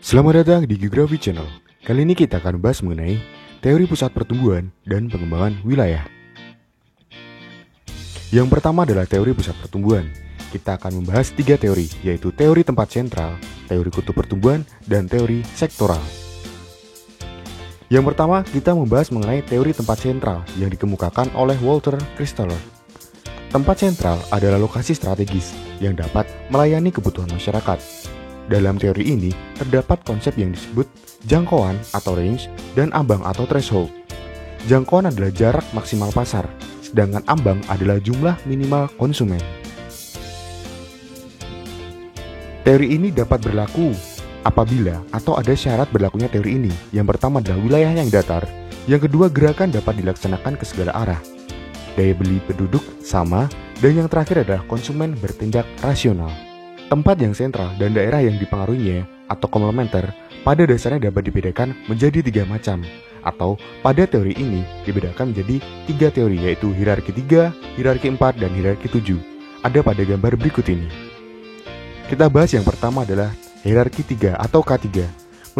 Selamat datang di Geografi Channel. Kali ini kita akan membahas mengenai teori pusat pertumbuhan dan pengembangan wilayah. Yang pertama adalah teori pusat pertumbuhan. Kita akan membahas 3 teori, yaitu teori tempat sentral, teori kutub pertumbuhan, dan teori sektoral. Yang pertama, kita membahas mengenai teori tempat sentral yang dikemukakan oleh Walter Christaller. Tempat sentral adalah lokasi strategis yang dapat melayani kebutuhan masyarakat. Dalam teori ini, terdapat konsep yang disebut jangkauan atau range dan ambang atau threshold. Jangkauan adalah jarak maksimal pasar, sedangkan ambang adalah jumlah minimal konsumen. Teori ini dapat berlaku apabila atau ada syarat berlakunya teori ini. Yang pertama adalah wilayah yang datar, yang kedua gerakan dapat dilaksanakan ke segala arah, daya beli penduduk sama, dan yang terakhir adalah konsumen bertindak rasional. Tempat yang sentral dan daerah yang dipengaruhinya atau komplementer pada dasarnya dapat dibedakan menjadi 3 macam, atau pada teori ini dibedakan menjadi 3 teori, yaitu hierarki 3, hierarki 4, dan hierarki 7. Ada pada gambar berikut ini. Kita bahas yang pertama adalah hierarki 3 atau K3,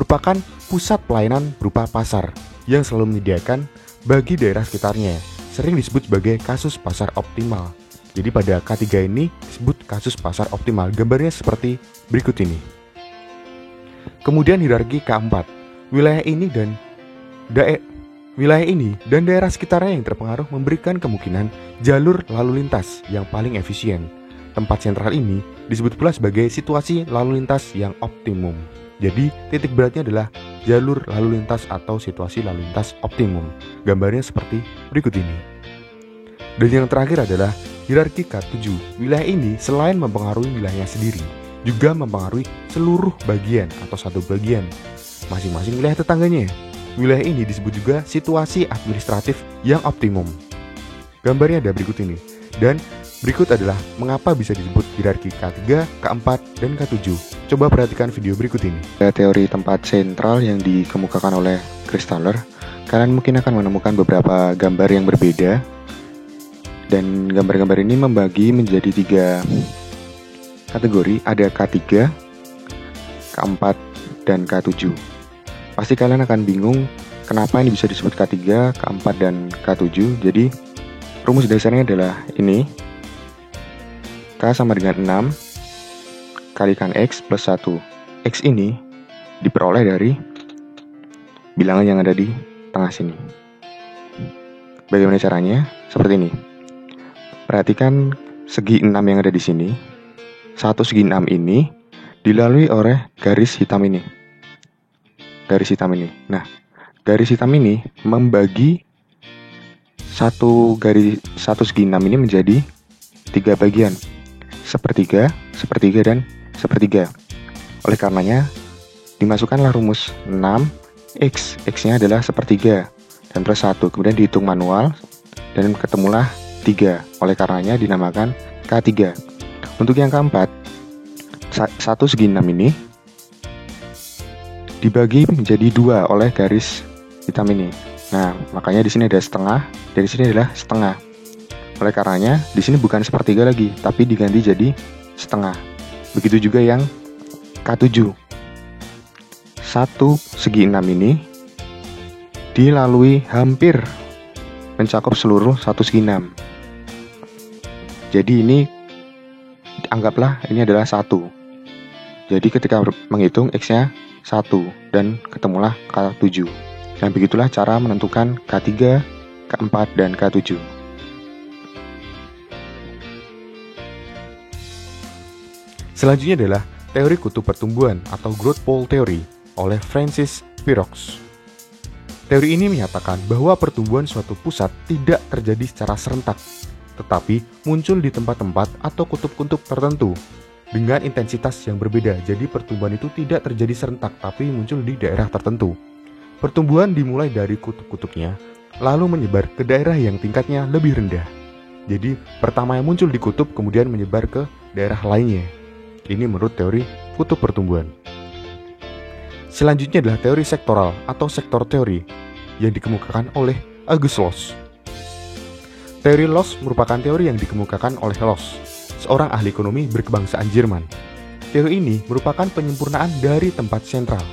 merupakan pusat pelayanan berupa pasar yang selalu menyediakan bagi daerah sekitarnya, sering disebut sebagai kasus pasar optimal. Jadi pada K3 ini disebut kasus pasar optimal. Gambarnya seperti berikut ini. Kemudian hierarki K4. Wilayah ini dan daerah sekitarnya yang terpengaruh memberikan kemungkinan jalur lalu lintas yang paling efisien. Tempat sentral ini disebut pula sebagai situasi lalu lintas yang optimum. Jadi titik beratnya adalah jalur lalu lintas atau situasi lalu lintas optimum. Gambarnya seperti berikut ini. Dan yang terakhir adalah hierarki K7. Wilayah ini selain mempengaruhi wilayahnya sendiri, juga mempengaruhi seluruh bagian atau satu bagian masing-masing wilayah tetangganya. Wilayah ini disebut juga situasi administratif yang optimum. Gambarnya ada berikut ini. Dan berikut adalah mengapa bisa disebut hierarki K3, K4, dan K7. Coba perhatikan video berikut ini. Teori tempat sentral yang dikemukakan oleh Christaller, kalian mungkin akan menemukan beberapa gambar yang berbeda. Dan gambar-gambar ini membagi menjadi 3 kategori, ada K3, K4, dan K7. Pasti kalian akan bingung kenapa ini bisa disebut K3, K4, dan K7. Jadi rumus dasarnya adalah ini. K sama dengan 6 kalikan X plus 1. X ini diperoleh dari bilangan yang ada di tengah sini. Bagaimana caranya? Seperti ini. Perhatikan segi 6 yang ada di sini. Satu segi 6 ini dilalui oleh garis hitam ini. Garis hitam ini. Nah, garis hitam ini membagi satu segi 6 ini menjadi 3 bagian. Sepertiga, sepertiga, dan sepertiga. Oleh karenanya, dimasukkanlah rumus 6, X-nya adalah sepertiga dan plus 1. Kemudian dihitung manual dan ketemulah 3. Oleh karenanya dinamakan K3. Untuk yang keempat, satu segi 6 ini dibagi menjadi 2 oleh garis hitam ini. Nah, makanya di sini ada setengah, dari sini adalah setengah. Oleh karenanya di sini bukan sepertiga lagi, tapi diganti jadi setengah. Begitu juga yang K7. Satu segi 6 ini dilalui hampir mencakup seluruh satu segi 6. Jadi ini anggaplah ini adalah 1. Jadi ketika menghitung X-nya 1 dan ketemulah K7. Dan begitulah cara menentukan K3, K4, dan K7. Selanjutnya adalah teori kutub pertumbuhan atau growth pole theory oleh Francis Pirrox. Teori ini menyatakan bahwa pertumbuhan suatu pusat tidak terjadi secara serentak, tetapi muncul di tempat-tempat atau kutub-kutub tertentu dengan intensitas yang berbeda. Jadi pertumbuhan itu tidak terjadi serentak, tapi muncul di daerah tertentu. Pertumbuhan dimulai dari kutub-kutubnya, lalu menyebar ke daerah yang tingkatnya lebih rendah. Jadi pertama yang muncul di kutub, kemudian menyebar ke daerah lainnya. Ini menurut teori kutub pertumbuhan. Selanjutnya adalah teori sektoral atau sektor teori yang dikemukakan oleh August Loss. Teori Loss merupakan teori yang dikemukakan oleh Loss, seorang ahli ekonomi berkebangsaan Jerman. Teori ini merupakan penyempurnaan dari tempat sentral.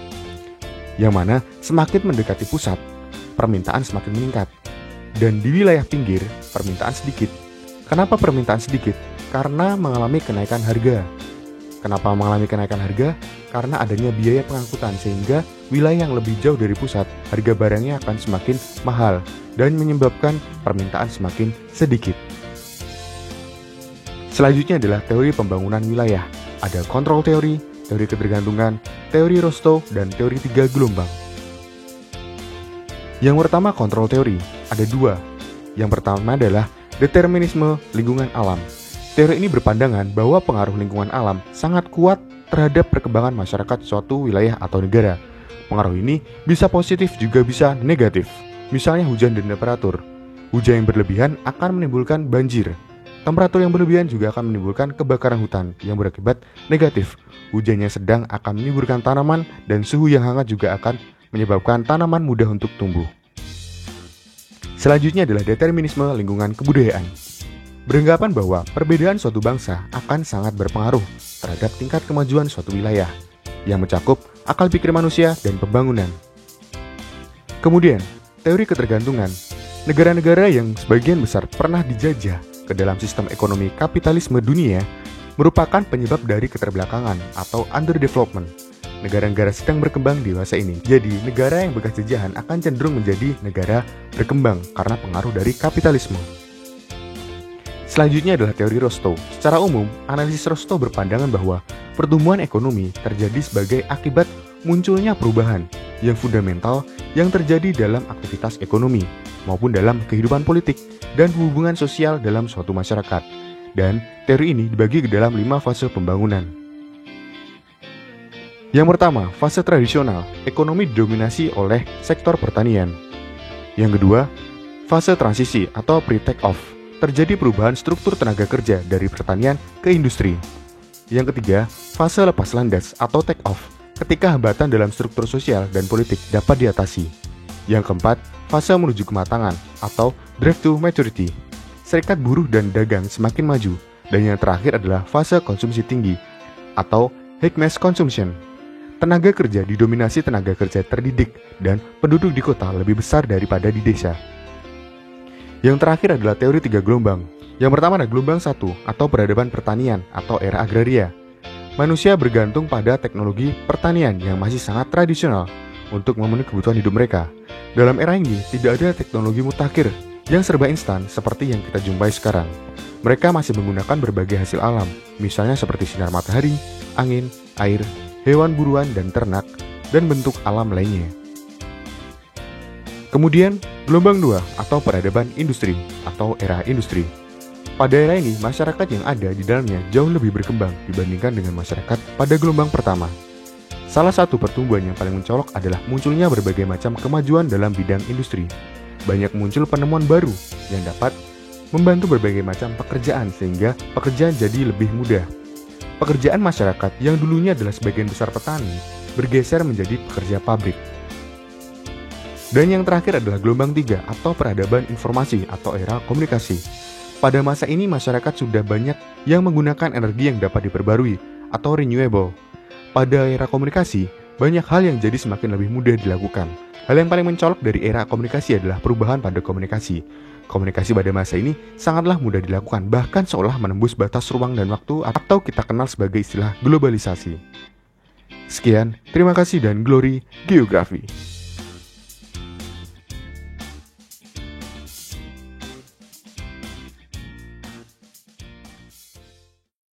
yang mana semakin mendekati pusat, permintaan semakin meningkat. Dan di wilayah pinggir, permintaan sedikit. Kenapa permintaan sedikit? Karena mengalami kenaikan harga. Kenapa mengalami kenaikan harga? Karena adanya biaya pengangkutan, sehingga wilayah yang lebih jauh dari pusat, harga barangnya akan semakin mahal dan menyebabkan permintaan semakin sedikit. Selanjutnya adalah teori pembangunan wilayah. Ada kontrol teori, teori ketergantungan, teori Rostow, dan teori 3 gelombang. Yang pertama kontrol teori, ada 2. Yang pertama adalah determinisme lingkungan alam. Teori ini berpandangan bahwa pengaruh lingkungan alam sangat kuat terhadap perkembangan masyarakat suatu wilayah atau negara. Pengaruh ini bisa positif juga bisa negatif. Misalnya hujan dan temperatur. Hujan yang berlebihan akan menimbulkan banjir. Temperatur yang berlebihan juga akan menimbulkan kebakaran hutan yang berakibat negatif. Hujan yang sedang akan menimbulkan tanaman dan suhu yang hangat juga akan menyebabkan tanaman mudah untuk tumbuh. Selanjutnya adalah determinisme lingkungan kebudayaan. Beranggapan bahwa perbedaan suatu bangsa akan sangat berpengaruh terhadap tingkat kemajuan suatu wilayah yang mencakup akal pikir manusia dan pembangunan. Kemudian, teori ketergantungan. Negara-negara yang sebagian besar pernah dijajah ke dalam sistem ekonomi kapitalisme dunia merupakan penyebab dari keterbelakangan atau underdevelopment. Negara-negara sedang berkembang di masa ini. Jadi, negara yang bekas jajahan akan cenderung menjadi negara berkembang karena pengaruh dari kapitalisme. Selanjutnya adalah teori Rostow. Secara umum, analisis Rostow berpandangan bahwa pertumbuhan ekonomi terjadi sebagai akibat munculnya perubahan yang fundamental yang terjadi dalam aktivitas ekonomi maupun dalam kehidupan politik dan hubungan sosial dalam suatu masyarakat. Dan teori ini dibagi ke dalam 5 fase pembangunan. Yang pertama, fase tradisional, ekonomi didominasi oleh sektor pertanian. Yang kedua, fase transisi atau pre-take off, terjadi perubahan struktur tenaga kerja dari pertanian ke industri. Yang ketiga, fase lepas landas atau take off, ketika hambatan dalam struktur sosial dan politik dapat diatasi. Yang keempat, fase menuju kematangan atau drive to maturity. Serikat buruh dan dagang semakin maju. Dan yang terakhir adalah fase konsumsi tinggi atau high mass consumption. Tenaga kerja didominasi tenaga kerja terdidik dan penduduk di kota lebih besar daripada di desa. Yang terakhir adalah teori 3 gelombang. Yang pertama adalah gelombang 1 atau peradaban pertanian atau era agraria. Manusia bergantung pada teknologi pertanian yang masih sangat tradisional untuk memenuhi kebutuhan hidup mereka. Dalam era ini, tidak ada teknologi mutakhir yang serba instan seperti yang kita jumpai sekarang. Mereka masih menggunakan berbagai hasil alam, misalnya seperti sinar matahari, angin, air, hewan buruan dan ternak, dan bentuk alam lainnya. Kemudian, gelombang 2 atau peradaban industri atau era industri. Pada era ini, masyarakat yang ada di dalamnya jauh lebih berkembang dibandingkan dengan masyarakat pada gelombang pertama. Salah satu pertumbuhan yang paling mencolok adalah munculnya berbagai macam kemajuan dalam bidang industri. Banyak muncul penemuan baru yang dapat membantu berbagai macam pekerjaan sehingga pekerjaan jadi lebih mudah. Pekerjaan masyarakat yang dulunya adalah sebagian besar petani bergeser menjadi pekerja pabrik. Dan yang terakhir adalah gelombang 3 atau peradaban informasi atau era komunikasi. Pada masa ini masyarakat sudah banyak yang menggunakan energi yang dapat diperbarui atau renewable. Pada era komunikasi, banyak hal yang jadi semakin lebih mudah dilakukan. Hal yang paling mencolok dari era komunikasi adalah perubahan pada komunikasi. Komunikasi pada masa ini sangatlah mudah dilakukan, bahkan seolah menembus batas ruang dan waktu atau kita kenal sebagai istilah globalisasi. Sekian, terima kasih dan glory geografi.